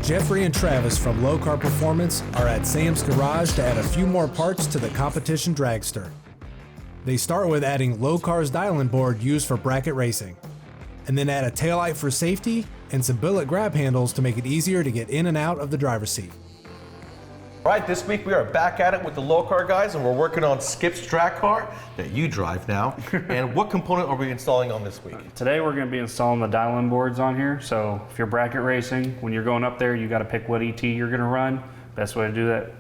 Jeffrey and Travis from Lokar Performance are at Sam's garage to add a few more parts to the competition dragster. They start with adding Lokar's dialing board used for bracket racing, and then add a taillight for safety and some billet grab handles to make it easier to get in and out of the driver's seat. All right, this week we are back at it with the Lokar guys, and we're working on Skip's track car that you drive now. And what component are we installing on this week? Today we're going to be installing the dial-in boards on here. So if you're bracket racing, when you're going up there, you got to pick what ET you're going to run. Best way to do that,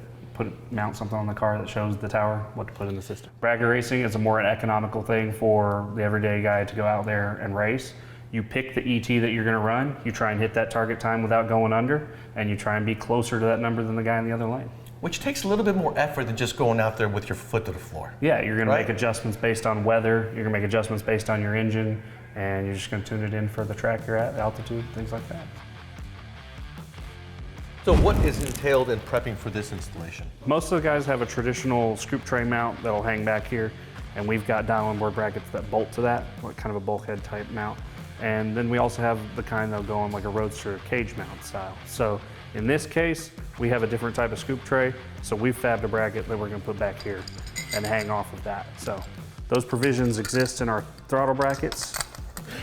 mount something on the car that shows the tower what to put in the system. Bracket racing is a more economical thing for the everyday guy to go out there and race. You pick the ET that you're going to run, you try and hit that target time without going under, and you try and be closer to that number than the guy in the other lane. Which takes a little bit more effort than just going out there with your foot to the floor. Yeah, you're going to right? make adjustments based on weather, you're going to make adjustments based on your engine, and you're just going to tune it in for the track you're at, altitude, things like that. So what is entailed in prepping for this installation? Most of the guys have a traditional scoop tray mount that'll hang back here, and we've got dial-in board brackets that bolt to that, like kind of a bulkhead type mount. And then we also have the kind that'll go on like a Roadster cage mount style. So in this case, we have a different type of scoop tray, so we've fabbed a bracket that we're gonna put back here and hang off of that. So those provisions exist in our throttle brackets.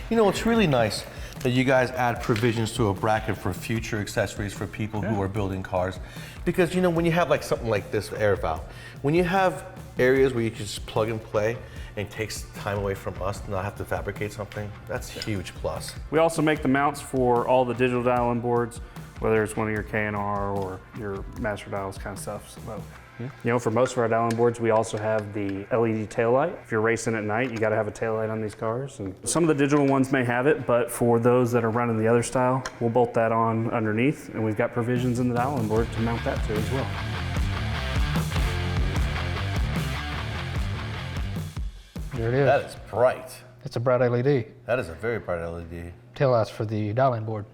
You know, it's really nice that you guys add provisions to a bracket for future accessories for people who are building cars. Because, you know, when you have like something like this air valve, when you have areas where you can just plug and play and it takes time away from us to not have to fabricate something, that's a huge plus. We also make the mounts for all the digital dial-in boards, whether it's one of your K&R or your master dials kind of stuff. So, you know, for most of our dial-in boards, we also have the LED taillight. If you're racing at night, you got to have a taillight on these cars. And some of the digital ones may have it, but for those that are running the other style, we'll bolt that on underneath, and we've got provisions in the dial-in board to mount that to as well. There it is. That is bright. It's a bright LED. That is a very bright LED. Taillights for the dial-in board.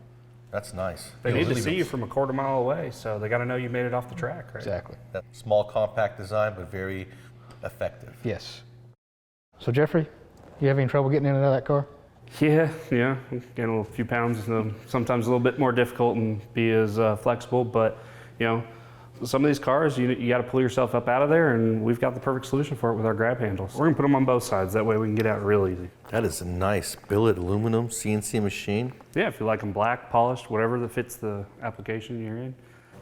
That's nice. They need to see you from a quarter mile away, so they got to know you made it off the track, right? Exactly. That small, compact design, but very effective. Yes. So Jeffrey, you have any trouble getting in and out of that car? Yeah, getting a few pounds, sometimes a little bit more difficult and be as flexible, but you know, some of these cars, you got to pull yourself up out of there, and we've got the perfect solution for it with our grab handles. We're gonna put them on both sides, that way we can get out real easy. That is a nice billet aluminum CNC machine. Yeah, if you like them black, polished, whatever that fits the application you're in.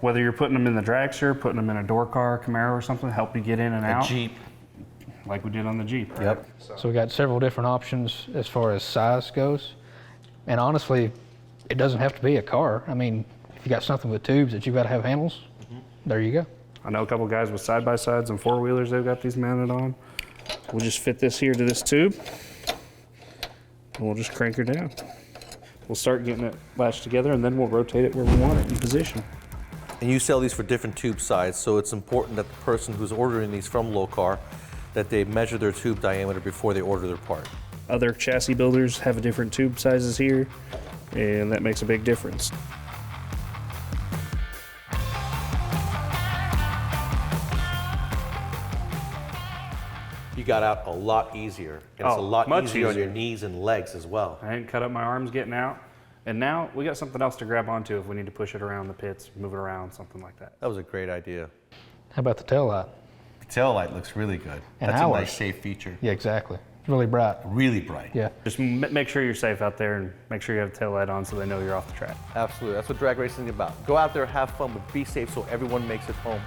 Whether you're putting them in the dragster, putting them in a door car, Camaro or something, help you get in and out. A Jeep. Like we did on the Jeep. Right? Yep. So we got several different options as far as size goes. And honestly, it doesn't have to be a car. I mean, if you got something with tubes that you've got to have handles, there you go. I know a couple guys with side-by-sides and four-wheelers, they've got these mounted on. We'll just fit this here to this tube, and we'll just crank her down. We'll start getting it latched together, and then we'll rotate it where we want it in position. And you sell these for different tube size, so it's important that the person who's ordering these from Lokar, that they measure their tube diameter before they order their part. Other chassis builders have different tube sizes here, and that makes a big difference. You got out a lot easier, and it's a lot easier on your knees and legs as well. I hadn't cut up my arms getting out, and now we got something else to grab onto if we need to push it around the pits, move it around, something like that. That was a great idea. How about the tail light? The tail light looks really good. And That's ours. a nice, safe feature. Yeah, exactly. It's really bright. Really bright. Yeah. Just make sure you're safe out there and make sure you have a tail light on so they know you're off the track. Absolutely. That's what drag racing is about. Go out there, have fun, but be safe so everyone makes it home.